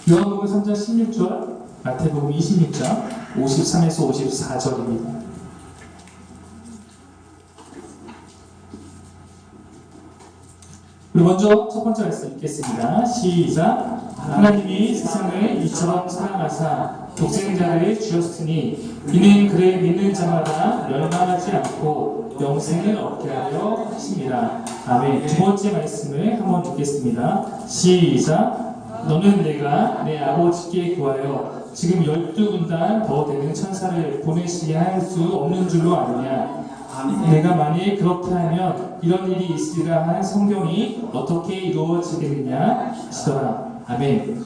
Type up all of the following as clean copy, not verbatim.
요한복음 3장 16절, 마태복음 26장 53에서 54절입니다. 우리 먼저 첫 번째 말씀 읽겠습니다. 시작. 하나님이 세상을 이처럼 사랑하사 독생자를 주셨으니 이는 그를 믿는 자마다 멸망하지 않고 영생을 얻게 하려 하심이라. 아멘. 두 번째 말씀을 한번 읽겠습니다. 시작. 너는 내가 내 아버지께 구하여 지금 12군단 더 되는 천사를 보내시게 할 수 없는 줄로 아느냐. 내가 만일 그렇게 하면 이런 일이 있으리라 한 성경이 어떻게 이루어지겠느냐 하시더라. 아멘.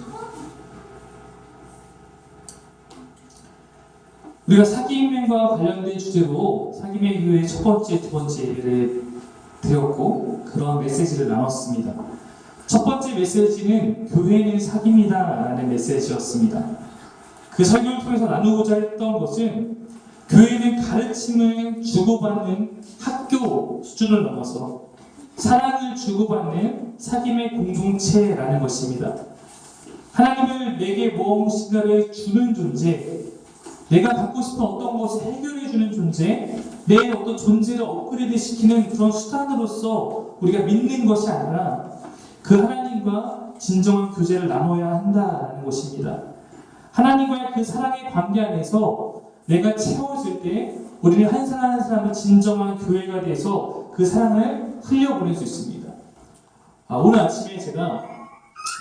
우리가 사귐과 관련된 주제로 사귐의 교회 첫 번째, 두 번째 예배를 드렸고 그런 메시지를 나눴습니다. 첫 번째 메시지는 교회는 사귐이다 라는 메시지였습니다. 그 설교를 통해서 나누고자 했던 것은 교회는 가르침을 주고받는 학교 수준을 넘어서 사랑을 주고받는 사귐의 공동체라는 것입니다. 하나님을 내게 무엇인가를 주는 존재, 내가 갖고 싶은 어떤 것을 해결해주는 존재, 내 어떤 존재를 업그레이드 시키는 그런 수단으로서 우리가 믿는 것이 아니라 그 하나님과 진정한 교제를 나눠야 한다는 것입니다. 하나님과의 그 사랑의 관계 안에서 내가 채워질 때 우리는 한 사람 한 사람은 진정한 교회가 돼서 그 사랑을 흘려보낼 수 있습니다. 오늘 아침에 제가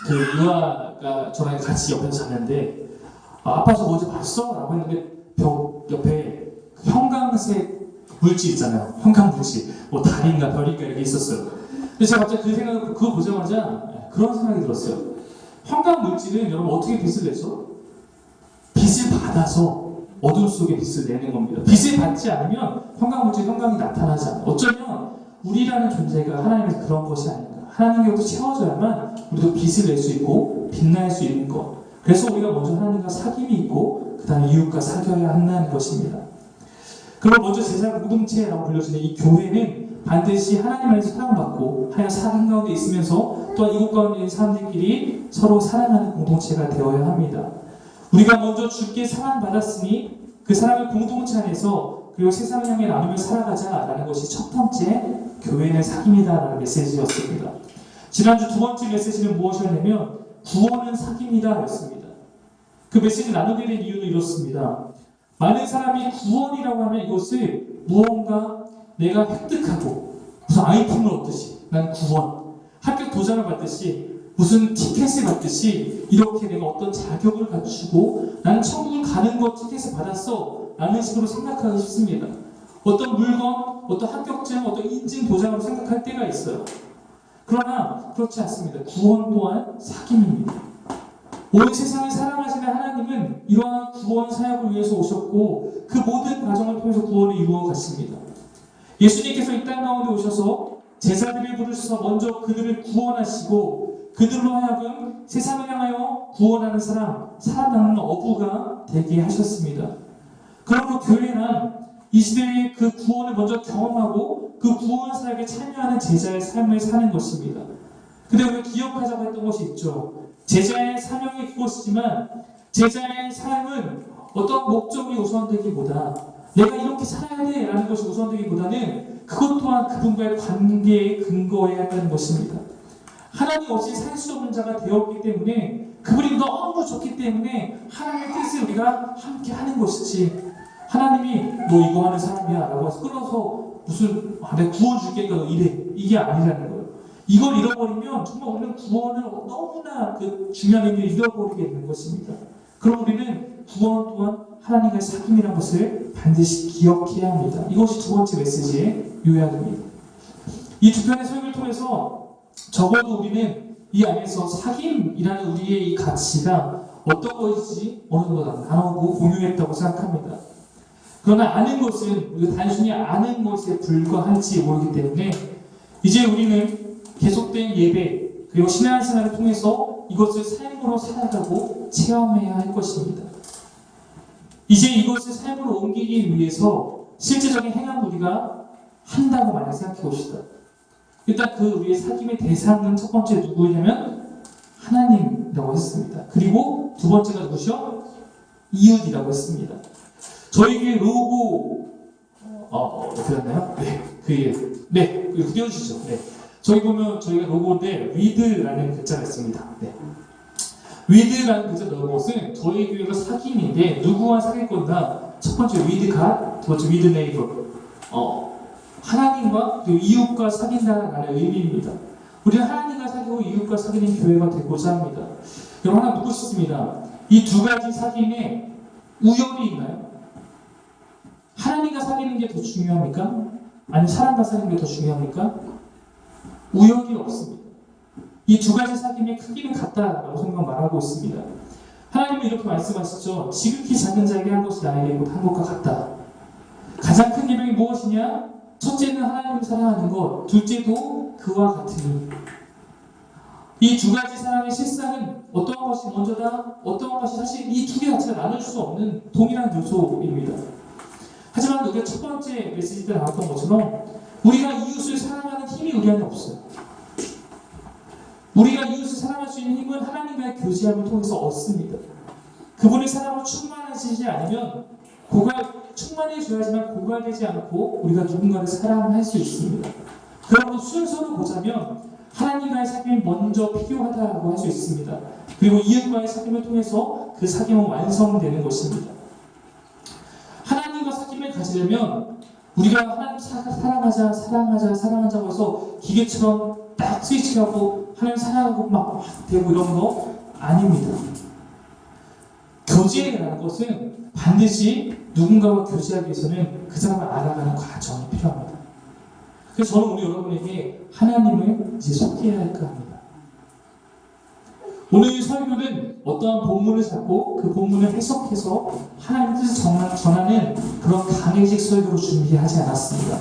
그 유아가 저랑 같이 옆에서 잤는데 아빠 저 어제 봤어? 라고 했는데 벽 옆에 그 형광색 물질 있잖아요. 형광 물질. 뭐 달인가 별인가 이렇게 있었어요. 근데 제가 갑자기 그 생각을 그거 보자마자 그런 생각이 들었어요. 형광 물질은 여러분 어떻게 빛을 내죠? 빛을 받아서 어둠 속에 빛을 내는 겁니다. 빛을 받지 않으면 형광물질, 형광이 나타나지 않아요. 어쩌면 우리라는 존재가 하나님의 그런 것이 아닌가. 하나님께로부터 채워져야만 우리도 빛을 낼 수 있고 빛날 수 있는 것. 그래서 우리가 먼저 하나님과 사귐이 있고 그 다음에 이웃과 사귀어야 한다는 것입니다. 그럼 먼저 제사 공동체라고 불려지는 이 교회는 반드시 하나님 안에서 사랑받고 하나님 사랑 가운데 있으면서 또한 이곳 가운데 있는 사람들끼리 서로 사랑하는 공동체가 되어야 합니다. 우리가 먼저 주께 사랑받았으니 그 사랑을 공동체 안에서 그리고 세상을 향해 나누며 살아가자라는 것이 첫 번째 교회는 사귐이다라는 메시지였습니다. 지난주 두 번째 메시지는 무엇이었냐면 구원은 사귐이다 였습니다. 그 메시지 나누게 된 이유는 이렇습니다. 많은 사람이 구원이라고 하면 이것을 무언가 내가 획득하고 무슨 아이템을 얻듯이 난 구원, 합격 도장을 받듯이 무슨 티켓을 받듯이 이렇게 내가 어떤 자격을 갖추고 나는 천국을 가는 것 티켓을 받았어 라는 식으로 생각하기 쉽습니다. 어떤 물건, 어떤 합격증, 어떤 인증 도장으로 생각할 때가 있어요. 그러나 그렇지 않습니다. 구원 또한 사귐입니다. 온 세상을 사랑하시는 하나님은 이러한 구원 사역을 위해서 오셨고 그 모든 과정을 통해서 구원을 이루어 갔습니다. 예수님께서 이 땅 가운데 오셔서 제자들을 부르셔서 먼저 그들을 구원하시고 그들로 하여금 세상을 향하여 구원하는 사람, 살아나는 어부가 되게 하셨습니다. 그러므로 교회는 이 시대에 그 구원을 먼저 경험하고 그 구원 사역에 참여하는 제자의 삶을 사는 것입니다. 근데 우리가 기억하자고 했던 것이 있죠. 제자의 사명이 그것이지만 제자의 삶은 어떤 목적이 우선되기보다 내가 이렇게 살아야 돼 라는 것이 우선되기보다는 그것 또한 그분과의 관계에 근거해야 한다는 것입니다. 하나님 없이 살 수 없는 자가 되었기 때문에 그분이 너무 좋기 때문에 하나님의 뜻을 우리가 함께 하는 것이지 하나님이 너 이거 하는 사람이야 라고 해서 끌어서 무슨 내가 구원 줄게니까 너 이래 이게 아니라는 거예요. 이걸 잃어버리면 정말 우리는 구원을 너무나 그 중요한 의미를 잃어버리게 되는 것입니다. 그럼 우리는 구원 또한 하나님과의 사귐이라는 것을 반드시 기억해야 합니다. 이것이 두 번째 메시지의 요약입니다. 이 두 편의 설교를 통해서 적어도 우리는 이 안에서 사귐이라는 우리의 이 가치가 어떤 것인지 어느 정도 나누고 공유했다고 생각합니다. 그러나 아는 것은 우리가 단순히 아는 것에 불과할지 모르기 때문에 이제 우리는 계속된 예배 그리고 신앙 생활을 통해서 이것을 삶으로 살아가고 체험해야 할 것입니다. 이제 이것을 삶으로 옮기기 위해서 실제적인 행함을 우리가 한다고 만약 생각해 봅시다. 일단 그 우리의 사귐의 대상은 첫 번째 누구냐면 하나님이라고 했습니다. 그리고 두 번째가 누구시요? 이웃이라고 했습니다. 저희에게 로고 어떻게 했나요? 네, 이렇게 띄워주시죠. 네. 저희 보면 저희가 로고인데 위드라는 글자가 있습니다. 네. 위드라는 글자 넣은 것은 저희 교회가 사귐인데 누구와 사귈 건가? 첫 번째 위드 갓, 두 번째 위드 네이버. 하나님과 그리고 이웃과 사귄다라는 의미입니다. 우리는 하나님과 사귀고 이웃과 사귀는 교회가 되고자 합니다. 그럼 하나 묻고 싶습니다. 이 두 가지 사귐에 우연이 있나요? 하나님과 사귀는 게 더 중요합니까? 아니면 사람과 사귀는 게 더 중요합니까? 우연이 없습니다. 이 두 가지 사귐의 크기는 같다라고 성경 말하고 있습니다. 하나님은 이렇게 말씀하시죠. 지극히 작은 자에게 한 것이 나에게 한 것과 같다. 가장 큰 계명이 무엇이냐? 첫째는 하나님을 사랑하는 것, 둘째도 그와 같으니. 이 두 가지 사랑의 실상은 어떤 것이 먼저다, 어떤 것이 사실 이 두 개 자체가 나눌 수 없는 동일한 요소입니다. 하지만 우리가 첫 번째 메시지 때 나왔던 것처럼 우리가 이웃을 사랑하는 힘이 우리 안에 없어요. 우리가 이웃을 사랑할 수 있는 힘은 하나님과의 교제함을 통해서 얻습니다. 그분의 사랑으로 충만하시지 않으면 충만해져야지만 고갈되지 않고 우리가 누군가를 사랑할 수 있습니다. 그러므로 순서로 보자면 하나님과의 사귐이 먼저 필요하다고 할 수 있습니다. 그리고 이웃과의 사귐을 통해서 그 사귐은 완성되는 것입니다. 하나님과 사귐을 가지려면 우리가 하나님 사랑하자고 해서 기계처럼 딱 스위치하고 하나님 사랑하고 막 되고 이런 거 아닙니다. 교제라는 것은 반드시 누군가와 교제하기 위해서는 그 사람을 알아가는 과정이 필요합니다. 그래서 저는 오늘 여러분에게 하나님을 이제 소개해야 할까 합니다. 오늘 설교는 어떠한 본문을 잡고 그 본문을 해석해서 하나님의 뜻을 전하는 그런 강해식 설교로 준비하지 않았습니다.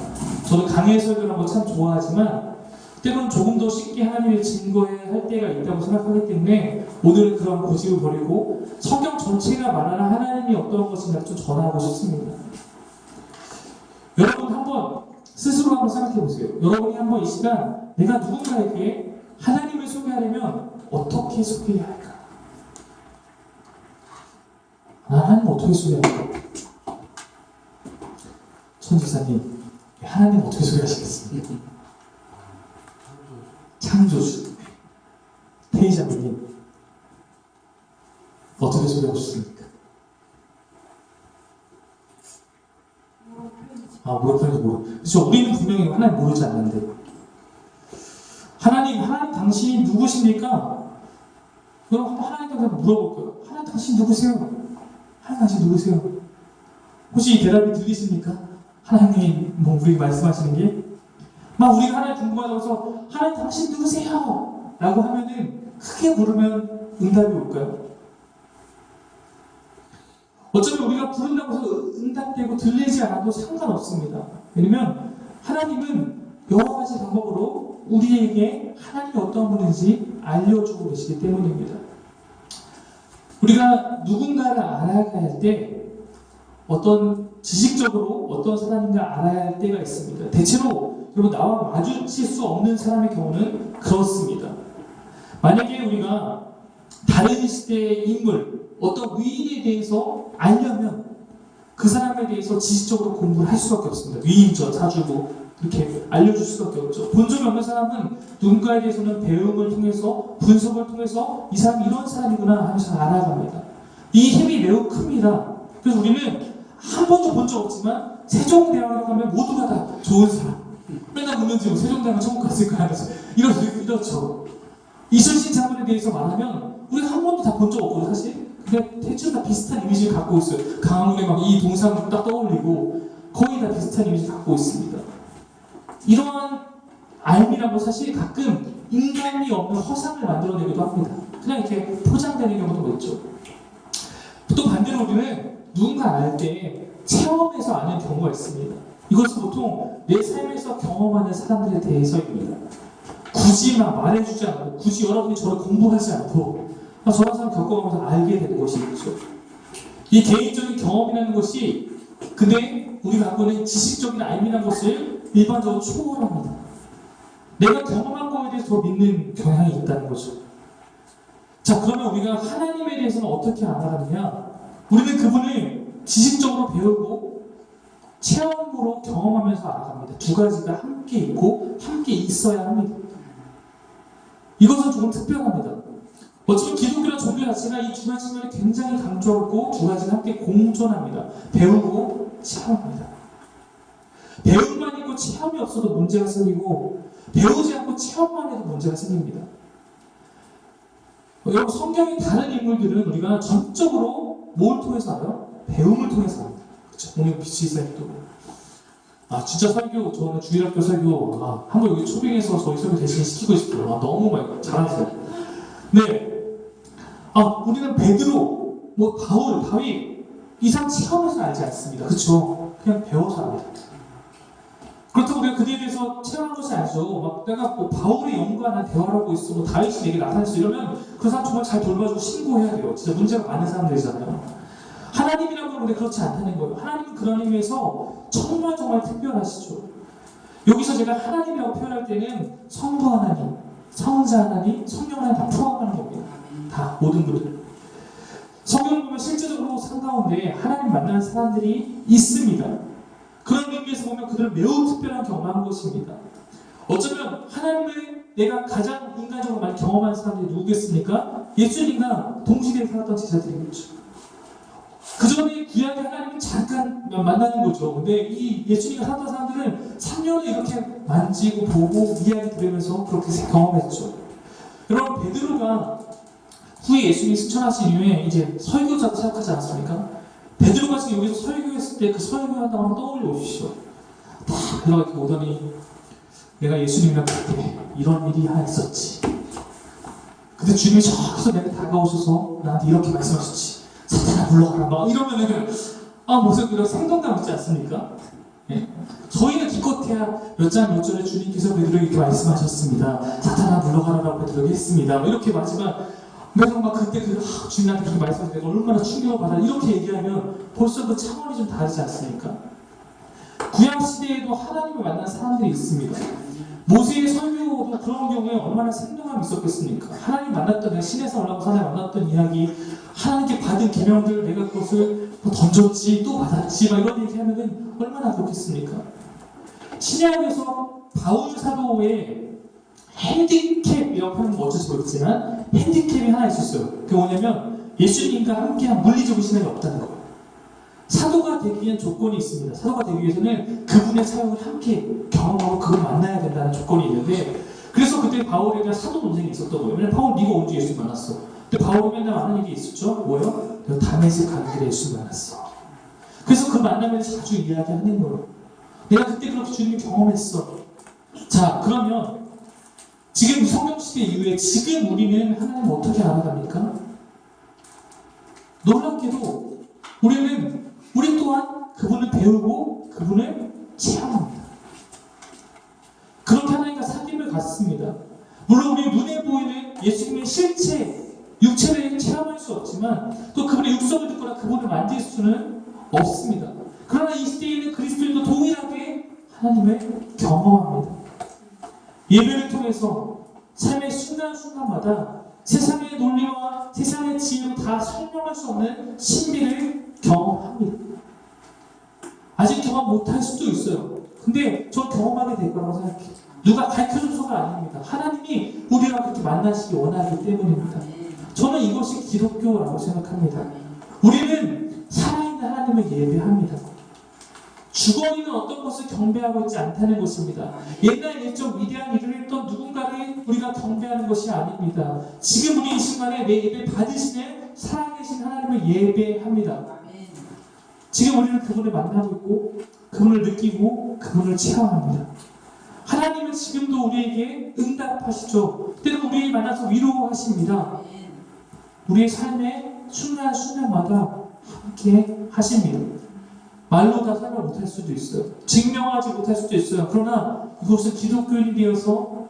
저도 강해 설교라는 거 참 좋아하지만 때로는 조금 더 쉽게 하나님을 증거해야 할 때가 있다고 생각하기 때문에 오늘은 그런 고집을 버리고 성경 전체가 말하는 하나님이 어떤 것인가 좀 전하고 싶습니다. 여러분 한번 스스로 한번 생각해 보세요. 여러분이 한번 이 시간 내가 누군가에게 하나님을 소개하려면 어떻게 소개해야 할까? 하나님 어떻게 소개할까? 천지사님, 하나님 어떻게 소개하시겠습니까? 창조주, 태희자매님 어떻게 소개하고 싶습니까? 뭐라 표현인지 모르. 그렇죠. 우리는 분명히 하나님 모르지 않는데 하나님 당신이 누구십니까? 그럼 한번 하나님께 물어볼 거예요. 하나님 당신 누구세요? 하나님 당신 누구세요? 혹시 이 대답이 들리십니까? 하나님이 우리에게 말씀하시는 게 막 우리가 하나님 궁금하다고 해서 하나님 당신 누구세요? 라고 하면은 크게 부르면 응답이 올까요? 어차피 우리가 부른다고 해서 응답되고 들리지 않아도 상관없습니다. 왜냐면 하나님은 여러 가지 방법으로 우리에게 하나님이 어떤 분인지 알려주고 계시기 때문입니다. 우리가 누군가를 알아야 할 때 어떤 지식적으로 어떤 사람인가 알아야 할 때가 있습니다. 대체로 여러분 나와 마주칠 수 없는 사람의 경우는 그렇습니다. 만약에 우리가 다른 시대의 인물, 어떤 위인에 대해서 알려면 그 사람에 대해서 지식적으로 공부를 할 수밖에 없습니다. 위인전, 사주고 이렇게 알려줄 수밖에 없죠. 본 적이 없는 사람은 누군가에 대해서는 배움을 통해서 분석을 통해서 이 사람이 이런 사람이구나 하면서 알아갑니다. 이 힘이 매우 큽니다. 그래서 우리는 한 번도 본 적 없지만 세종대왕에 가면 모두가 다 좋은 사람. 맨날 보면서 세종대왕은 천국 갔을까 하면서 이렇죠. 이순신 장군에 대해서 말하면 우리가 한 번도 다 본 적 없거든요, 사실. 근데 대충 다 비슷한 이미지를 갖고 있어요. 강화문에 막 이 동상 딱 떠올리고 거의 다 비슷한 이미지를 갖고 있습니다. 이러한 알미라고 사실 가끔 인간이 없는 허상을 만들어내기도 합니다. 그냥 이렇게 포장되는 경우도 있죠. 또 반대로 우리는 누군가 알 때 체험해서 아는 경우가 있습니다. 이것은 보통 내 삶에서 경험하는 사람들에 대해서입니다. 굳이 막 말해주지 않고 굳이 여러분이 저를 공부하지 않고 저런 사람 겪어가면서 알게 되는 것이 있죠. 이 개인적인 경험이라는 것이 근데 우리가 갖고 있는 지식적인 알미라는 것을 일반적으로 초월합니다. 내가 경험한 거에 대해서 더 믿는 경향이 있다는 거죠. 자, 그러면 우리가 하나님에 대해서는 어떻게 알아가느냐? 우리는 그분을 지식적으로 배우고 체험으로 경험하면서 알아갑니다. 두 가지가 함께 있고 함께 있어야 합니다. 이것은 조금 특별합니다. 어쩌면 기독교란 종교 자체가 이 두 가지 측면이 굉장히 강조하고 두 가지가 함께 공존합니다. 배우고 체험합니다. 배움만 있고 체험이 없어도 문제가 생기고 배우지 않고 체험만 해도 문제가 생깁니다. 여러분, 성경의 다른 인물들은 우리가 전적으로 뭘 통해서 알아요? 배움을 통해서 합니다. 그렇죠? 오늘 비치사님도 진짜 설교, 저는 주일학교 설교 한번 여기 초빙해서 저희 설교 대신 시키고 싶어요. 너무 많이 잘하세요. 네. 우리는 베드로, 바울, 다윗 이상 체험해서 알지 않습니다. 그렇죠? 그냥 배워서 합니다. 그렇다고 우리가 그들에 대해서 체험한 것이 아니죠. 내가 바울의 영과나 대화를 하고 있어, 다윗이 내게 나타났어 이러면 그 사람 정말 잘 돌봐주고 신고해야 돼요. 진짜 문제가 많은 사람들이잖아요. 하나님이라고 하는데 그렇지 않다는 거예요. 하나님은 그런 의미에서 정말 특별하시죠. 여기서 제가 하나님이라고 표현할 때는 성부 하나님, 성자 하나님, 성령 하나님 다 포함하는 겁니다. 다, 모든 분들. 성경을 보면 실제적으로 산 가운데 하나님 만나는 사람들이 있습니다. 그런 의미에서 보면 그들은 매우 특별한 경험한 것입니다. 어쩌면 하나님을 내가 가장 인간적으로 많이 경험한 사람들이 누구겠습니까? 예수님과 동시대에 살았던 제자들이겠죠. 그 전에 귀하게 하나님을 잠깐 만나는 거죠. 근데 이 예수님과 살았던 사람들은 3년을 이렇게 만지고 보고 이야기 들으면서 그렇게 경험했죠. 여러분, 베드로가 후에 예수님이 승천하신 이후에 이제 설교자도 생각하지 않았습니까? 베드로가 지금 여기서 설교했을 때 그 설교한다고 한번 떠올려 보십시오. 딱 베드로가 이렇게 오더니 내가 예수님이랑 그때 이런 일이 있었지. 근데 주님이 저기서 내게 다가오셔서 나한테 이렇게 말씀하셨지. 사탄아 물러가라. 막 이러면은 무슨 그런 생동감 있지 않습니까? 예. 저희는 기껏해야 몇 장 몇 절에 주님께서 베드로에게 이렇게 말씀하셨습니다. 사탄아 물러가라라고 베드로에게 했습니다. 이렇게 마지막 막 그때 주님한테 그렇게 말씀하실 때 얼마나 충격을 받아 이렇게 얘기하면 벌써 그 차원이 좀 다르지 않습니까? 구약시대에도 하나님을 만난 사람들이 있습니다. 모세의 설교도 그런 경우에 얼마나 생동함이 있었겠습니까? 하나님 만났던, 신에서 올라가서 하나님 만났던 이야기, 하나님께 받은 계명들 내가 그것을 던졌지 또 받았지 이런 얘기하면은 얼마나 그렇겠습니까? 신약에서 바울 사도의 핸디캡이라고 하는 건 어쩔지 모르겠지만 핸디캡이 하나 있었어요. 그게 뭐냐면 예수님과 함께한 물리적인 신앙이 없다는 거예요. 사도가 되기 위한 조건이 있습니다. 사도가 되기 위해서는 그분의 사역을 함께 경험하고 그걸 만나야 된다는 조건이 있는데, 그래서 그때 바울에 대한 사도 논쟁이 있었던 거예요. 왜냐면 바울 네가 언제 예수 만났어? 근데 바울이 맨날 하는 얘기 있었죠? 뭐요? 내가 다메섹 가는 길에 예수 만났어. 그래서 그 만남에서 자주 이야기하는 거예요. 내가 그때 그렇게 주님을 경험했어. 자, 그러면 지금 성경시대 이후에 지금 우리는 하나님을 어떻게 알아갑니까? 놀랍게도 우리 또한 그분을 배우고 그분을 체험합니다. 그렇게 하나님과 사귐을 갖습니다. 물론 우리 눈에 보이는 예수님의 실체, 육체를 체험할 수 없지만 또 그분의 육성을 듣거나 그분을 만질 수는 없습니다. 그러나 이 시대에는 그리스도인도 동일하게 하나님을 경험합니다. 예배를 통해서 삶의 순간순간마다 세상의 논리와 세상의 지혜로 다 설명할 수 없는 신비를 경험합니다. 아직 경험 못할 수도 있어요. 근데 전 경험하게 될 거라고 생각해요. 누가 가르쳐줘서가 아닙니다. 하나님이 우리와 그렇게 만나시기 원하기 때문입니다. 저는 이것이 기독교라고 생각합니다. 우리는 살아있는 하나님을 예배합니다. 죽어있는 어떤 것을 경배하고 있지 않다는 것입니다. 옛날 일정 위대한 일을 했던 누군가를 우리가 경배하는 것이 아닙니다. 지금 우리 이 순간에 내 예배 받으시는 살아계신 하나님을 예배합니다. 지금 우리는 그분을 만나고 있고 그분을 느끼고 그분을 체험합니다. 하나님은 지금도 우리에게 응답하시죠. 때로 우리를 만나서 위로하십니다. 우리의 삶의 순간순간마다 함께 하십니다. 말로 다 설명 못할 수도 있어요. 증명하지 못할 수도 있어요. 그러나 이것은 기독교인이 되어서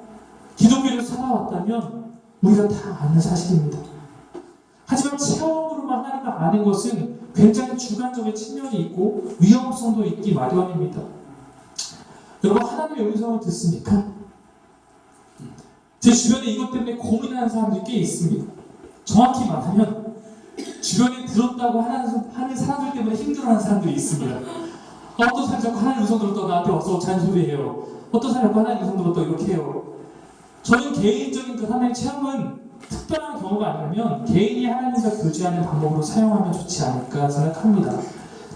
기독교를 살아왔다면 우리가 다 아는 사실입니다. 하지만 체험으로만 하나님을 아는 것은 굉장히 주관적인 측면이 있고 위험성도 있기 마련입니다. 여러분, 하나님의 음성을 듣습니까? 제 주변에 이것 때문에 고민하는 사람들이 꽤 있습니다. 정확히 말하면 주변에 들었다고 하는 사람들 때문에 힘들어하는 사람들이 있습니다. 어떤 사람이 자꾸 하나님 음성 들었다고 나한테 와서 잔소리해요. 어떤 사람이 자꾸 하나님 음성 들었다고 이렇게 해요. 저는 개인적인 그 하나님의 체험은 특별한 경우가 아니라면 개인이 하나님과 교제하는 방법으로 사용하면 좋지 않을까 생각합니다.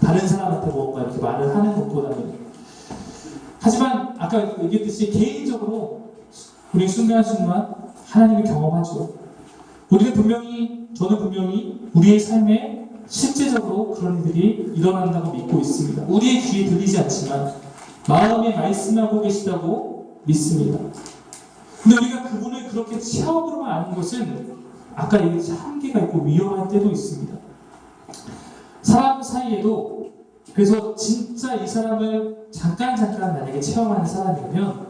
다른 사람한테 뭔가 이렇게 말을 하는 것보다는. 하지만 아까 얘기했듯이 개인적으로 우리 순간순간 하나님을 경험하죠. 저는 분명히 우리의 삶에 실제적으로 그런 일들이 일어난다고 믿고 있습니다. 우리의 귀에 들리지 않지만 마음에 말씀하고 계시다고 믿습니다. 근데 우리가 그분을 그렇게 체험으로만 아는 것은 아까 얘기했듯이 한계가 있고 위험한 때도 있습니다. 사람 사이에도 그래서 진짜 이 사람을 잠깐 만약에 체험하는 사람이면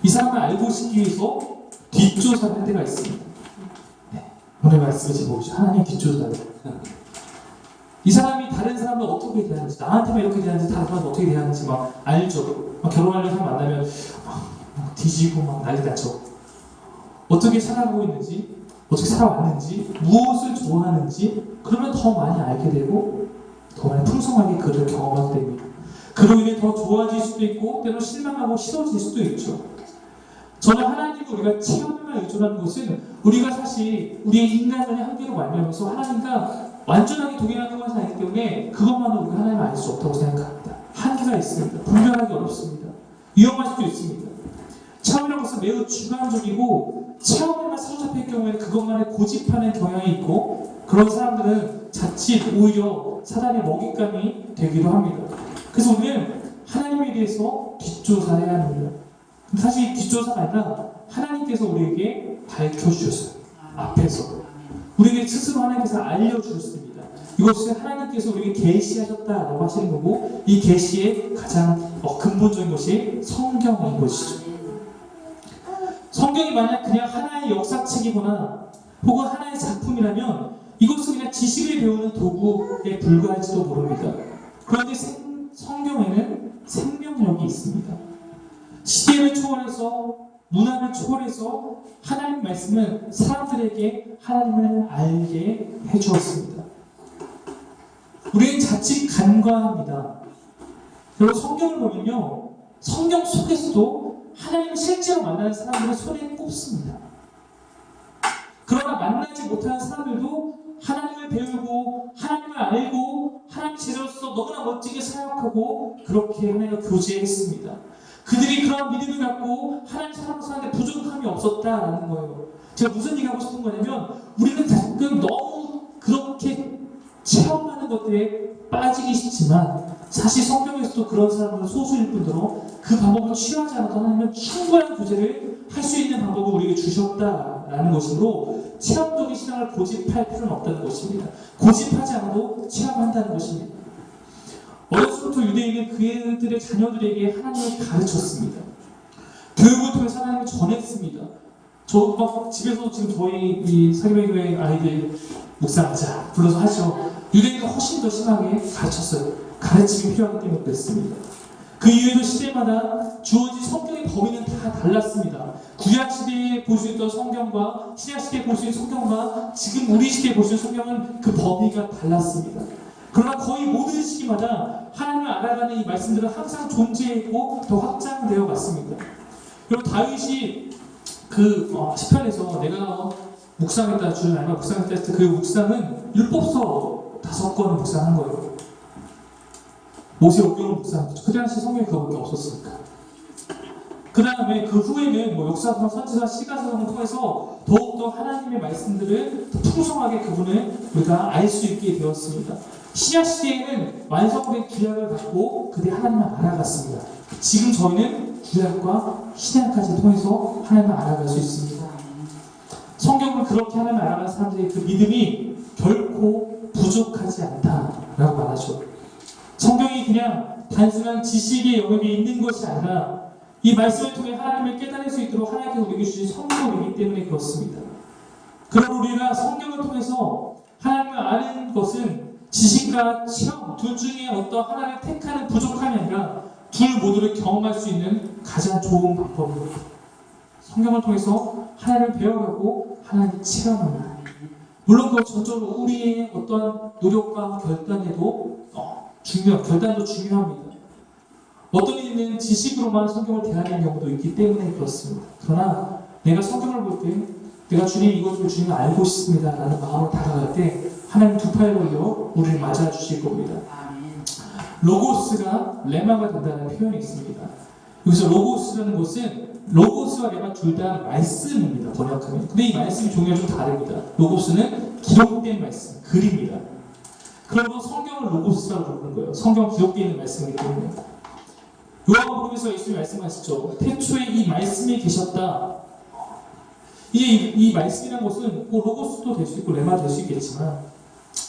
이 사람을 알고 싶기 위해서 뒷조사를 할 때가 있습니다. 네. 오늘 말씀을 보시죠. 하나님 뒷조사를. 이 사람이 다른 사람을 어떻게 대하는지, 나한테만 이렇게 대하는지, 다른 사람을 어떻게 대하는지 막 알죠. 결혼하려는 사람 만나면 막 뒤지고 막 난리 나죠. 어떻게 살아가고 있는지, 어떻게 살아왔는지, 무엇을 좋아하는지, 그러면 더 많이 알게 되고 더 많이 풍성하게 그를 경험하게 됩니다. 그로 인해 더 좋아질 수도 있고 때로 실망하고 싫어질 수도 있죠. 저는 하나님을 우리가 체험에만 의존하는 것은 우리가 사실 우리의 인간의 한계로 말미암아서 하나님과 완전하게 동행하는 것이 아니기 때문에 그것만으로 우리가 하나님을 알 수 없다고 생각합니다. 한계가 있습니다. 분별하기 어렵습니다. 위험할 수도 있습니다. 체험이라는 것은 매우 주관적이고 체험에만 사로잡혀 있는 경우에는 그것만을 고집하는 경향이 있고 그런 사람들은 자칫 오히려 사단의 먹잇감이 되기도 합니다. 그래서 우리는 하나님에 대해서 뒷조사해야 합니다. 사실 뒷조사가 아니라 하나님께서 우리에게 밝혀주셨어요. 앞에서. 우리에게 스스로 하나님께서 알려주셨습니다. 이것을 하나님께서 우리에게 계시하셨다라고 하시는 거고 이 계시의 가장 근본적인 것이 성경인 것이죠. 성경이 만약 그냥 하나의 역사책이거나 혹은 하나의 작품이라면 이것은 그냥 지식을 배우는 도구에 불과할지도 모릅니다. 그런데 성경에는 생명력이 있습니다. 시대를 초월해서 문화를 초월해서 하나님 말씀은 사람들에게 하나님을 알게 해주었습니다. 우리는 자칫 간과합니다. 여러분 성경을 보면요. 성경 속에서도 하나님을 실제로 만나는 사람들을 손에 꼽습니다. 그러나 만나지 못하는 사람들도 하나님을 배우고 하나님을 알고 하나님 제자로서 너무나 멋지게 사역하고 그렇게 하나님과 교제했습니다. 그들이 그런 믿음을 갖고 하나님 사람을 사는데 부족함이 없었다라는 거예요. 제가 무슨 얘기하고 싶은 거냐면 우리는 가끔 너무 그렇게 체험하는 것들에 빠지기 쉽지만 사실 성경에서도 그런 사람들은 소수일 뿐더러 그 방법을 취하지 않아도 하나님은 충분한 교제를 할 수 있는 방법을 우리에게 주셨다라는 것으로 체험적인 신앙을 고집할 필요는 없다는 것입니다. 고집하지 않아도 체험한다는 것입니다. 어려서부터 유대인은 그들의 자녀들에게 하나님을 가르쳤습니다. 교육을 통해서 하나님을 전했습니다. 저 막 집에서 지금 저희 이 사기배교회 아이들 묵상하자 불러서 하죠. 유대인은 훨씬 더 심하게 가르쳤어요. 가르침이 필요하기 때문에 그랬습니다. 그 이후에도 시대마다 주어진 성경의 범위는 다 달랐습니다. 구약시대에 볼 수 있던 성경과 신약시대에 볼 수 있는 성경과 지금 우리 시대에 볼 수 있는 성경은 그 범위가 달랐습니다. 그러나 거의 모든 시기마다 하나님을 알아가는 이 말씀들은 항상 존재했고 더 확장되어 갔습니다. 그리고 다윗이 그 시편에서 내가 묵상했다 주를 알고 묵상했다 했을 때 그 묵상은 율법서 5권을 묵상한 거예요. 모세오경을 묵상했죠. 그 당시 성경에 그거밖에 없었으니까. 그 다음에 그 후에는 역사서, 선지서, 시가서를 통해서 더욱더 하나님의 말씀들을 풍성하게 그분을 우리가 알 수 있게 되었습니다. 신약 시대에는 완성된 구약을 갖고 그들이 하나님을 알아갔습니다. 지금 저희는 구약과 신약까지 통해서 하나님을 알아갈 수 있습니다. 성경을 그렇게 하나님을 알아가는 사람들의 그 믿음이 결코 부족하지 않다라고 말하죠. 성경이 그냥 단순한 지식의 영역에 있는 것이 아니라 이 말씀을 통해 하나님을 깨달을 수 있도록 하나님께서 우리에게 주신 성경이기 때문에 그렇습니다. 그럼 우리가 성경을 통해서 하나님을 아는 것은 지식과 체험 둘 중에 어떤 하나를 택하는 부족함이 아니라 둘 모두를 경험할 수 있는 가장 좋은 방법입니다. 성경을 통해서 하나님을 배워가고 하나님을 체험합니다. 물론 그 저절로 우리의 어떠한 노력과 결단도 중요합니다. 어떤 이는 지식으로만 성경을 대하는 경우도 있기 때문에 그렇습니다. 그러나 내가 성경을 볼 때 내가 주님 이것을 주님 알고 싶습니다 라는 마음으로 다가갈 때 하나님 두 팔 벌려 우리를 맞아 주실 겁니다. 로고스가 레마가 된다는 표현이 있습니다. 여기서 로고스라는 것은 로고스와 레마 둘 다 말씀입니다. 번역하면. 근데 이 말씀이 종류가 좀 다릅니다. 로고스는 기록된 말씀, 글입니다. 그러면 성경을 로고스라고 부르는 거예요. 성경 기록되어 있는 말씀이기 때문에. 요한복음에서 예수님이 말씀하시죠. 태초에 이 말씀이 계셨다. 이제 이 말씀이라는 것은 뭐 로고스도 될 수 있고 레마도 될 수 있겠지만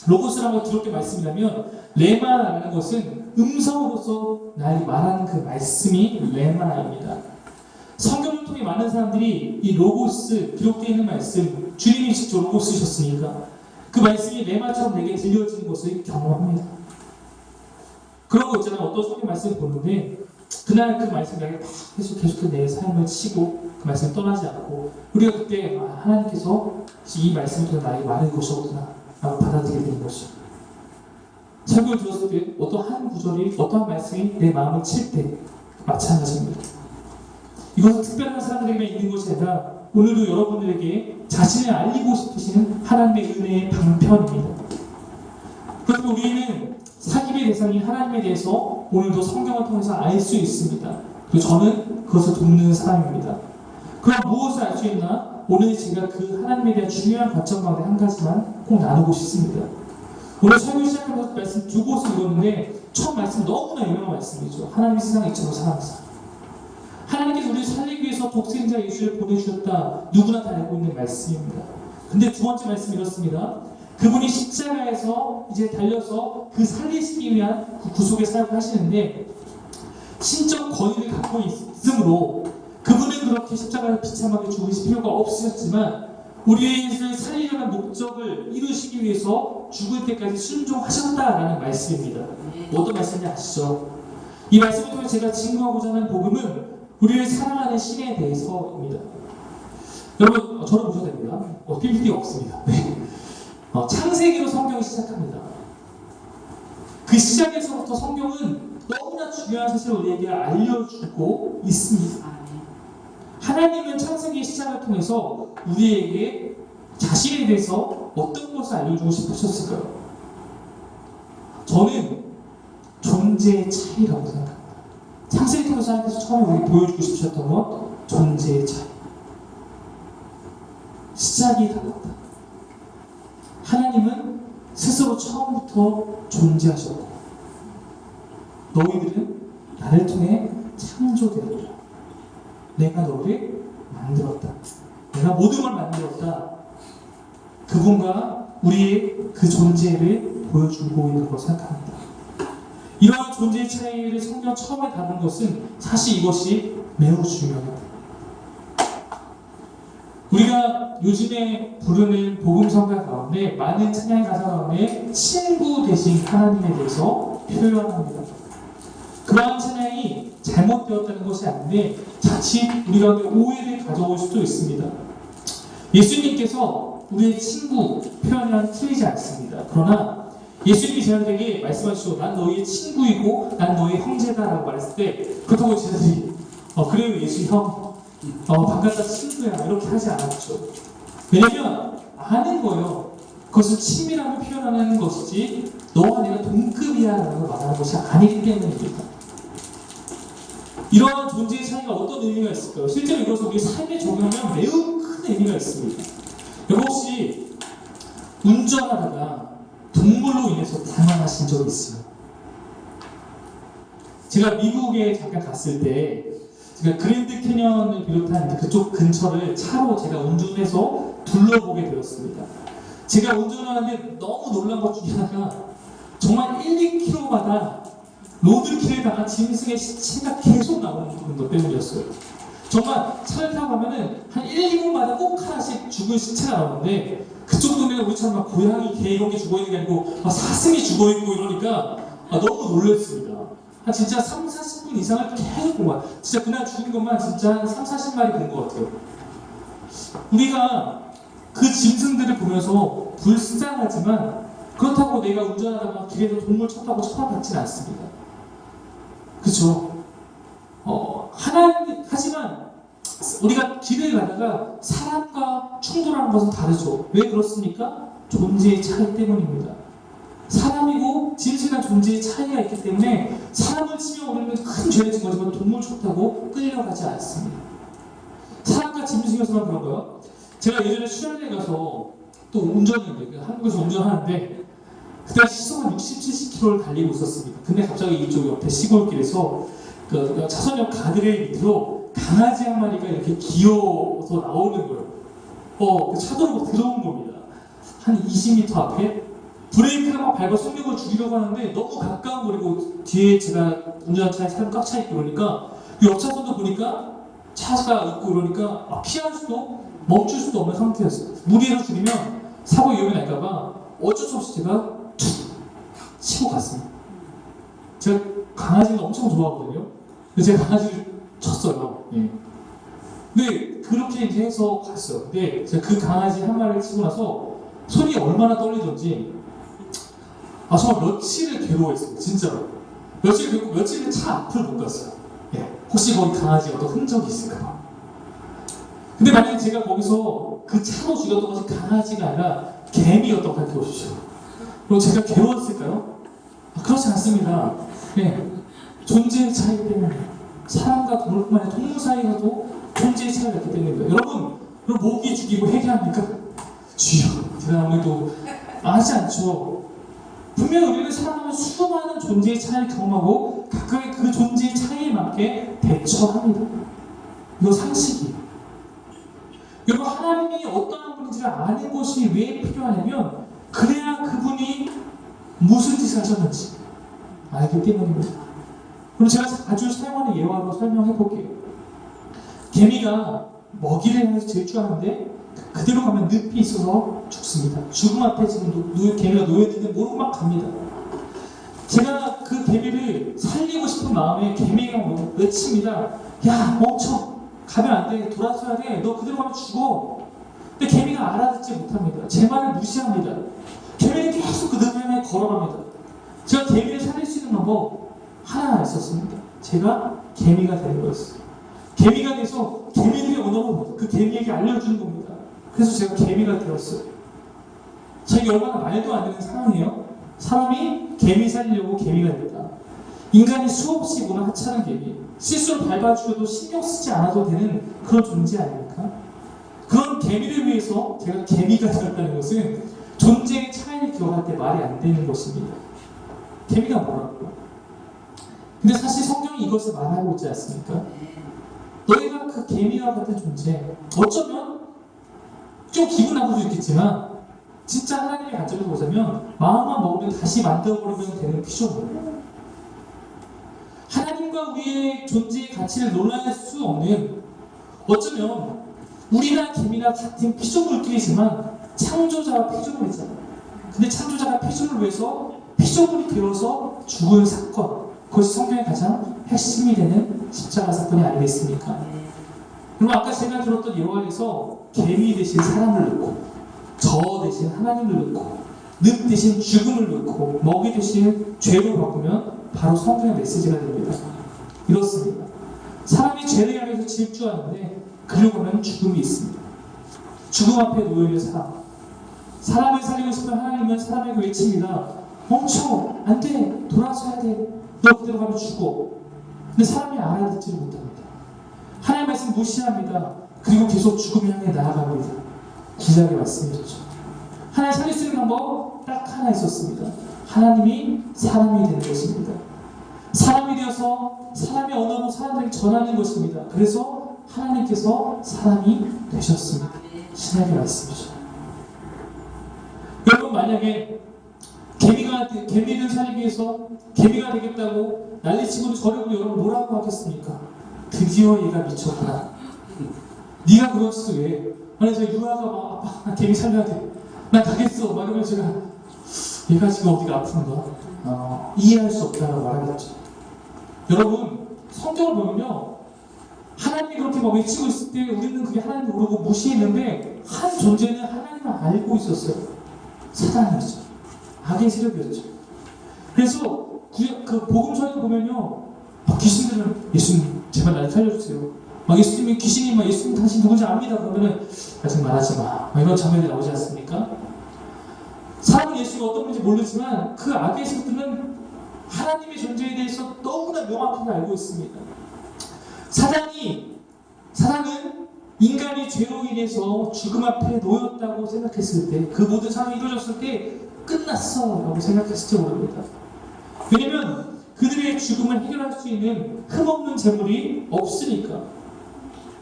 로고스라는 걸 기록된 말씀이라면 레마라는 것은 음성으로서 나에게 말하는 그 말씀이 레마입니다. 성경을 통해 많은 사람들이 이 로고스, 기록되어 있는 말씀, 주님이 직접 로고스셨으니까 그 말씀이 레마처럼 내게 들려지는 것을 경험합니다. 그런 거 있잖아요. 어떤 성경 말씀을 보는데 그날 그 말씀이 나에게 계속 내 삶을 치고 그 말씀을 떠나지 않고 우리가 그때 하나님께서 이 말씀을 통해 나에게 말할 것이었구나 라고 받아들이게 되는 것이죠. 설교를 들었을 때 어떠한 구절이 어떠한 말씀이 내 마음을 칠 때 마찬가지입니다. 이것은 특별한 사람들에게 있는 것이 아니라 오늘도 여러분들에게 자신을 알리고 싶으시는 하나님의 은혜의 방편입니다. 그래서 우리는 사귐의 대상인 하나님에 대해서 오늘도 성경을 통해서 알 수 있습니다. 그리고 저는 그것을 돕는 사람입니다. 그럼 무엇을 알 수 있나? 오늘 제가 그 하나님에 대한 중요한 관점 가운데 한 가지만 꼭 나누고 싶습니다. 오늘 설교 시작하면서 말씀 두 곳을 읽었는데 첫 말씀 너무나 유명한 말씀이죠. 하나님이 세상에 이처럼 사랑하사. 하나님께서 우리를 살리기 위해서 독생자 예수를 보내주셨다. 누구나 다 알고 있는 말씀입니다. 근데 두 번째 말씀이 이렇습니다. 그분이 십자가에서 이제 달려서 그 살리시기 위한 그 구속의 사역을 하시는데 신적 권위를 갖고 있으므로 그분은 그렇게 십자가를 비참하게 죽으실 필요가 없으셨지만 우리를 살리려는 목적을 이루시기 위해서 죽을 때까지 순종하셨다라는 말씀입니다. 어떤 말씀인지 아시죠? 이 말씀을 통해 제가 증거하고자 하는 복음은 우리를 사랑하는 신에 대해서입니다. 여러분, 저를 보셔도 됩니다. PPT가 없습니다. 네. 창세기로 성경이 시작합니다. 그 시작에서부터 성경은 너무나 중요한 사실을 우리에게 알려주고 있습니다. 하나님은 창세기의 시작을 통해서 우리에게 자신에 대해서 어떤 것을 알려주고 싶으셨을까요? 저는 존재의 차이라고 생각합니다. 창세기 통해서 하나님께서 처음에 우리 보여주고 싶으셨던 건 존재의 차이. 시작이 달랐다. 하나님은 스스로 처음부터 존재하셨고 너희들은 나를 통해 창조되었다. 내가 너를 만들었다. 내가 모든 걸 만들었다. 그분과 우리의 그 존재를 보여주고 있는 것을 생각합니다. 이러한 존재의 차이를 성경 처음에 다룬 것은 사실 이것이 매우 중요합니다. 우리가 요즘에 부르는 복음성가 가운데 많은 찬양의 가사 가운데 친구 되신 하나님에 대해서 표현합니다. 그러한 찬양이 잘못되었다는 것이 아닌데 자칫 우리 가운데 오해를 가져올 수도 있습니다. 예수님께서 우리의 친구 표현은 틀리지 않습니다. 그러나 예수님이 저희들에게 말씀하시고 난 너희의 친구이고 난 너희의 형제다라고 말했을 때 그렇다고 저희들이 그래요 예수 형 반갑다 친구야 이렇게 하지 않았죠. 왜냐면 아는 거예요. 그것을 친밀함을 표현하는 것이지 너와 내가 동급이야 라고 말하는 것이 아니기 때문입니다. 이러한 존재의 차이가 어떤 의미가 있을까요? 실제로 이것을 우리 삶에 적용하면 매우 큰 의미가 있습니다. 여러분 혹시 운전하다가 동물로 인해서 불안하신 적이 있어요? 제가 미국에 잠깐 갔을 때 제가 그랜드 캐년을 비롯한 그쪽 근처를 차로 제가 운전해서 둘러보게 되었습니다. 제가 운전하는데 너무 놀란 것 중에 하나가 정말 1, 2km마다 로드킬에다가 짐승의 시체가 계속 나오는 것 때문이었어요. 정말 차를 타고 가면은 한 1, 2분마다 꼭 하나씩 죽은 시체가 나오는데 그쪽 동네는 우리처럼 막 고양이, 개 이런 게 죽어있는 게 아니고 사슴이 죽어있고 이러니까 너무 놀랐습니다. 한 진짜 3, 40분 이상을 계속 본 거야. 진짜 그날 죽은 것만 진짜 한 3, 40마리 본 것 같아요. 우리가 그 짐승들 장면들을 보면서 불쌍하지만 그렇다고 내가 운전하다가 길에서 동물 쳤다고 처벌받지는 않습니다. 그렇죠? 하지만 우리가 길을 가다가 사람과 충돌하는 것은 다르죠. 왜 그렇습니까? 존재의 차이 때문입니다. 사람이고 진실한 존재의 차이가 있기 때문에 사람을 치면 우리는 큰 죄를 진 거지만 동물 쳤다고 끌려가지 않습니다. 사람과 짐승에서만 그런가요? 제가 예전에 수련회 가서 또 운전인데 한국에서 운전하는데 그때 시속 한 60, 70km를 달리고 있었습니다. 근데 갑자기 이쪽 옆에 시골길에서 그 차선역 가드레일 밑으로 강아지 한 마리가 이렇게 기어서 나오는 거예요. 그 차도로 들어온 겁니다. 한 20m 앞에 브레이크를 막 밟아 속력을 줄이려고 하는데 너무 가까운 거리고 뒤에 제가 운전하는 차에 사람 꽉 차 있고 그러니까 옆차선도 보니까 차가 있고 그러니까 피할 수도 멈출 수도 없는 상태였어요. 무리해서 줄이면 사고 위험이 날까봐 어쩔 수 없이 제가 툭 치고 갔습니다. 제가 강아지를 엄청 좋아하거든요. 근데 제가 강아지를 쳤어요. 예. 근데 그렇게 이제 해서 갔어요. 근데 제가 그 강아지 한 마리를 치고 나서 손이 얼마나 떨리던지 정말 며칠을 괴로워했어요. 진짜로. 며칠을 차 앞을 못 갔어요. 예. 혹시 거기 강아지가 어떤 흔적이 있을까봐. 근데 만약에 제가 거기서 그 차로 죽였던 것이 강아지가 아니라 개미였다고 생각해 보십시오. 그럼 제가 괴로웠을까요? 그렇지 않습니다. 예. 존재의 차이 때문에 사람과 동물뿐만 아니라 동물 사이에서도 존재의 차이가 있기 때문입니다. 여러분 모기 죽이고 회개합니까? 주여 대단한 우리도 하지 않죠. 분명히 우리는 살아가면 수많은 존재의 차이를 경험하고 각각의 그 존재의 차이에 맞게 대처합니다. 이거 상식이에요. 여러분 하나님이 어떠한 분인지를 아는 것이 왜 필요하냐면 그래야 그분이 무슨 짓을 하셨는지 알기 때문입니다. 그럼 제가 자주 사용하는 예화로 설명해 볼게요. 개미가 먹이를 향해서 질주하는데 그대로 가면 늪이 있어서 죽습니다. 죽음 앞에 지금 개미가 놓여있는데 모르고 막 갑니다. 제가 그 개미를 살리고 싶은 마음에 개미가 외칩니다. 야 멈춰! 가면 안 돼. 돌아서야 돼. 너 그대로 가면 죽어. 근데 개미가 알아듣지 못합니다. 제 말을 무시합니다. 개미는 계속 그 늪에 걸어갑니다. 제가 개미를 살릴 수 있는 방법 하나 있었습니다. 제가 개미가 되는 거였어요. 개미가 돼서 개미들의 언어로 그 개미에게 알려주는 겁니다. 그래서 제가 개미가 되었어요. 이게 얼마나 말도 안 되는 상황이에요. 사람이 개미 살리려고 개미가 됩니다. 인간이 수없이 보는 하찮은 개미, 실수로 밟아주려도 신경 쓰지 않아도 되는 그런 존재 아닙니까? 그런 개미를 위해서 제가 개미가 되었다는 것은 존재의 차이를 기억할 때 말이 안 되는 것입니다. 개미가 뭐라고요? 근데 사실 성경이 이것을 말하고 있지 않습니까? 너희가 그 개미와 같은 존재, 어쩌면 좀 기분 나쁠 수 있겠지만 진짜 하나님의 관점에서 보자면 마음만 먹으면 다시 만들어버리면 되는 피조물이에요. 하나님과 우리의 존재의 가치를 논할 수 없는, 어쩌면 우리나 개미나 같은 피조물끼리지만 창조자와 피조물이잖아요. 근데 창조자가 피조물을 위해서 피조물이 되어서 죽은 사건, 그것이 성경의 가장 핵심이 되는 십자가 사건이 아니겠습니까? 그럼 아까 제가 들었던 예화에서 개미 대신 사람을 넣고, 저 대신 하나님을 넣고, 늪 대신 죽음을 넣고, 먹이 대신 죄로 바꾸면 바로 성경의 메시지가 됩니다. 이렇습니다. 사람이 죄를 향해서 질주하는데 그러고 보면 죽음이 있습니다. 죽음 앞에 놓여있는 사람, 사람을 살리고 싶은 하나님은 사람에게 외칩니다. 멈춰! 안 돼! 돌아서야 돼! 너 그대로 가면 죽어. 근데 사람이 알아듣지를 못합니다. 하나님의 말씀 무시합니다. 그리고 계속 죽음 향해 나아갑니다. 구약의 말씀이었죠. 하나님 살릴 수 있는 방법 딱 하나 있었습니다. 하나님이 사람이 되는 것입니다. 사람이 되어서 사람의 언어로 사람들에게 전하는 것입니다. 그래서 하나님께서 사람이 되셨습니다. 신약의 말씀이죠. 여러분 만약에 개미를 살리기 위해서 개미가 되겠다고 난리치고 저려고 여러분 뭐라고 하겠습니까? 드디어 얘가 미쳤구나. 네가 그러지 왜? 아니 저 유아가 막 아빠 나 개미 살려야 돼. 나 가겠어. 막 이러면 제가 얘가 지금 어디가 아픈가? 이해할 수 없다고 말하겠죠. 여러분 성경을 보면요, 하나님이 그렇게 막 외치고 있을 때 우리는 그게 하나님 모르고 무시했는데 한 존재는 하나님을 알고 있었어요. 사단이었죠. 악의 세력이었죠. 그래서 그 복음서에 보면요, 귀신들은 예수님 제발 날 살려주세요. 막 예수님이 귀신이 막 예수님 당신 누군지 압니다. 그러면은 아직 말하지 마. 이런 장면이 나오지 않습니까? 사람은 예수가 어떤 분인지 모르지만 그 악의 세력들은 하나님의 존재에 대해서 너무나 명확하게 알고 있습니다. 사단은 인간이 죄로 인해서 죽음 앞에 놓였다고 생각했을 때, 그 모든 상황이 이루어졌을 때 끝났어 라고 생각했을지 모릅니다. 왜냐면 그들의 죽음을 해결할 수 있는 흠없는 재물이 없으니까.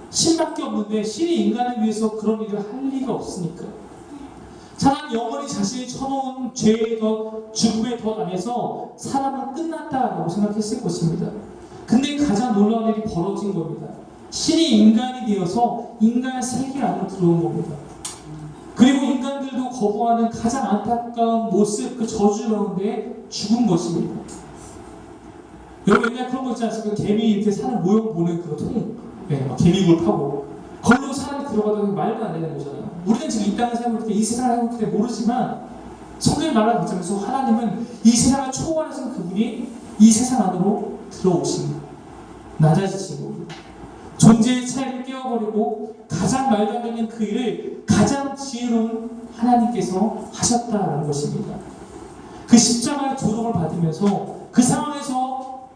신밖에 없는데 신이 인간을 위해서 그런 일을 할 리가 없으니까. 사람은 영원히 자신이 쳐놓은 죄의 덫, 죽음의 덫 안에서 사람은 끝났다라고 생각했을 것입니다. 근데 가장 놀라운 일이 벌어진 겁니다. 신이 인간이 되어서 인간 세계 안으로 들어온 겁니다. 그리고 인간들도 거부하는 가장 안타까운 모습, 그 저주 가운데 죽은 것입니다. 여러분 옛날 그런 거 있지 않습니까? 개미 이렇게 사는 모형 보는 그 통, 개미굴 파고 걸로 사람이 들어가도 말도 안 되는 거잖아요. 우리는 지금 이 땅을 살고 있을 때, 이 세상을 살고 있을 때 모르지만 성경이 말하는 것처럼 하나님은 이 세상을 초월해서 그분이 이 세상 안으로 들어오신 낮아지신 겁니다. 존재의 차이를 깨워버리고 가장 말도 안 되는 그 일을 가장 지혜로운 하나님께서 하셨다는 것입니다. 그 십자가의 조롱을 받으면서 그 상황에서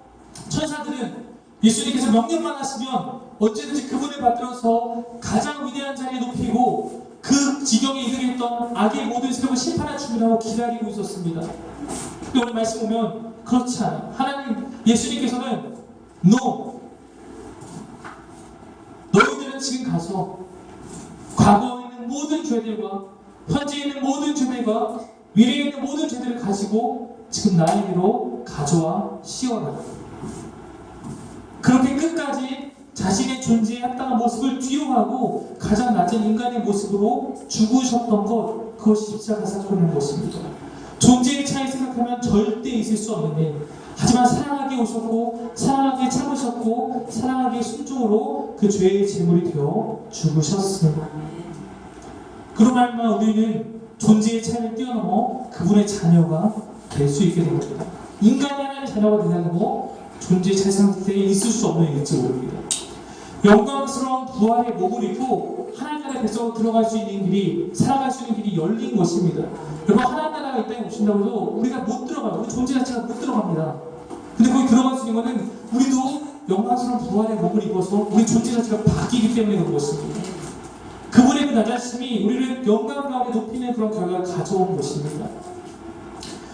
천사들은 예수님께서 명령만 하시면 언제든지 그분을 받들어서 가장 위대한 자리에 높이고 그 지경에 이르게 했던 악의 모든 세력을 심판할 준비하고 기다리고 있었습니다. 근데 오늘 말씀 보면 그렇지 않아요. 하나님, 예수님께서는 너희들은 지금 가서 과거에 있는 모든 죄들과 현재에 있는 모든 죄들과 미래에 있는 모든 죄들을 가지고 지금 나에게로 가져와 씌워라. 그렇게 끝까지 자신의 존재에 합당한 모습을 뒤로하고 가장 낮은 인간의 모습으로 죽으셨던 것, 그것이 십자가 사건인 것입니다. 존재의 차이 생각하면 절대 있을 수 없는 일. 하지만 사랑하게 오셨고 사랑하게 참으셨고 사랑하게 순종으로 그 죄의 제물이 되어 죽으셨습니다. 그런 말만 우리는 존재의 차이를 뛰어넘어 그분의 자녀가 될 수 있게 됩니다. 인간이 하나님의 자녀가 된다는 거 존재의 차이 생각할 때 있을 수 없는 일일지 모릅니다. 영광스러운 부활의 몸을 입고 하나님 나라의 백성으로 들어갈 수 있는 길이, 살아갈 수 있는 길이 열린 것입니다. 여러분, 하나님 나라가 이 땅에 오신다고 해도 우리가 못 들어가요. 우리 존재 자체가 못 들어갑니다. 근데 거기 들어갈 수 있는 것은 우리도 영광스러운 부활의 몸을 입어서 우리 존재 자체가 바뀌기 때문에 그런 것입니다. 그분의 그 낮아심이 우리를 영광 가운데 높이는 그런 결과를 가져온 것입니다.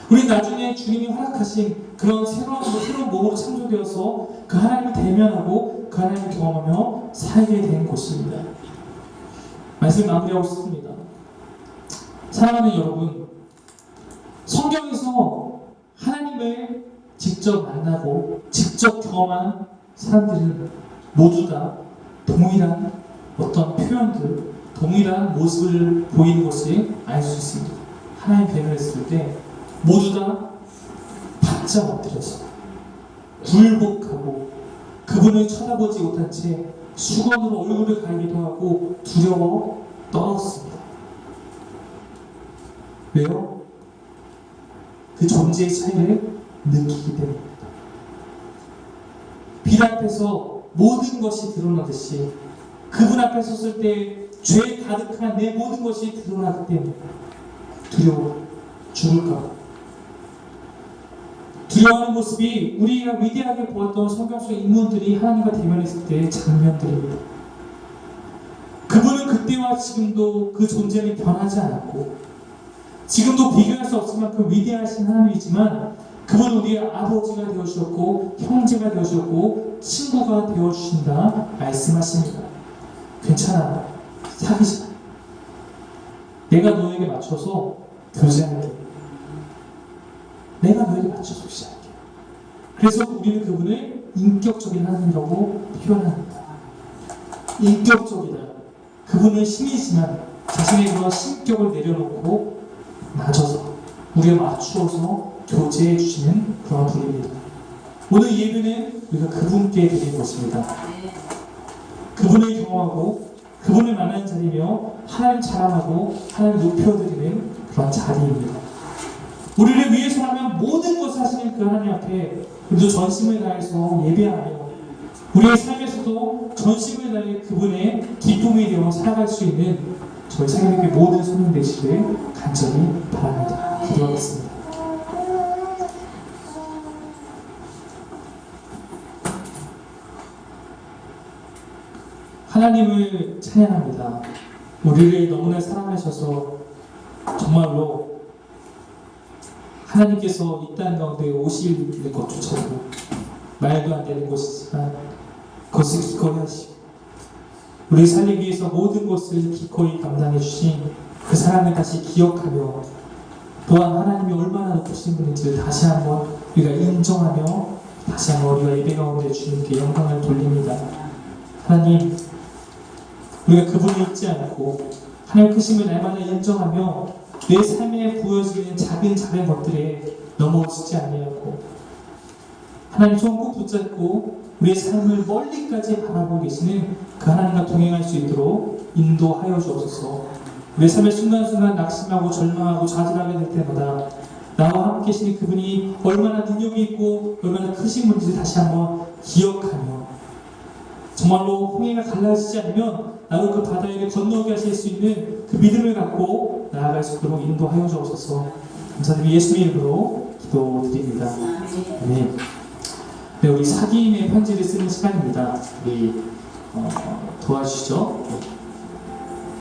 우리 나중에 주님이 허락하신 그런 새로운 몸으로 창조되어서 그 하나님을 대면하고 그 하나님을 경험하며 살게 된 것입니다. 말씀 마무리하고 싶습니다. 사랑하는 여러분, 성경에서 하나님을 직접 만나고 직접 경험한 사람들은 모두 다 동일한 어떤 표현들, 동일한 모습을 보이는 것을 알 수 있습니다. 하나님 대면했을 때 모두 다 바짝 엎드려서 굴복하고 그분을 쳐다보지 못한 채 수건으로 얼굴을 가리기도 하고 두려워 떨었습니다. 왜요? 그 존재의 차이를 느끼기 때문입니다. 빛 앞에서 모든 것이 드러나듯이 그분 앞에 섰을 때 죄 가득한 내 모든 것이 드러나기 때문에 두려워 죽을까. 두려워하는 모습이 우리가 위대하게 보았던 성경 속의 인물들이 하나님과 대면했을 때의 장면들입니다. 그분은 그때와 지금도 그 존재는 변하지 않았고 지금도 비교할 수 없을 만큼 위대하신 하나님이지만 그분은 우리의 아버지가 되어주셨고 형제가 되어주셨고 친구가 되어주신다 말씀하십니다. 괜찮아. 사귀자. 내가 너에게 맞춰서 교제할게. 내가 너에게 맞춰서 교제할게. 그래서 우리는 그분을 인격적인 하나님이라고 표현합니다. 인격적이다. 그분은 신이지만 자신의 그런 신격을 내려놓고 낮아서 우리가 맞추어서 교제해 주시는 그런 분입니다. 오늘 예배는 우리가 그분께 드리는 것입니다. 그분을 경험하고 그분을 만나는 자리며 하나님 자랑하고 하나님 높여드리는 그런 자리입니다. 우리를 위해서라면 모든 것을 하시는 그 하나님 앞에 우리도 전심을 다해서 예배하며 우리의 삶에서도 전심을 다해 그분의 기쁨이 되어 살아갈 수 있는 저희 사역의 모든 손님 되시길 간절히 바랍니다. 기도하겠습니다. 하나님을 찬양합니다. 우리를 너무나 사랑하셔서 정말로 하나님께서 이 땅 가운데 오시는 것조차도 말도 안 되는 것이지만 그것을 기꺼이 하시고 우리 살리기 위해서 모든 것을 기꺼이 감당해 주신 그 사랑을 다시 기억하며 또한 하나님이 얼마나 높으신 분인지를 다시 한번 우리가 인정하며 다시 한번 우리가 예배 가운데 주님께 영광을 돌립니다. 하나님, 우리가 그분을 잊지 않고 하나님 크심을 날마다 인정하며 내 삶에 부여지는 작은 것들에 넘어지지 아니하고 하나님 손 꼭 붙잡고 우리의 삶을 멀리까지 바라보고 계시는 그 하나님과 동행할 수 있도록 인도하여 주옵소서. 우리의 삶의 순간순간 낙심하고 절망하고 좌절하게 될 때마다 나와 함께 계시는 그분이 얼마나 능력이 있고 얼마나 크신 분인지 다시 한번 기억하며 정말로 홍해가 갈라지지 않으면 나도 그 바다를 건너게 하실 수 있는 그 믿음을 갖고 나아갈 수 있도록 인도하여 주옵소서. 감사드리며 예수님의 이름으로 기도드립니다. 네. 네, 우리 사기임의 편지를 쓰는 시간입니다. 우리 도와주시죠.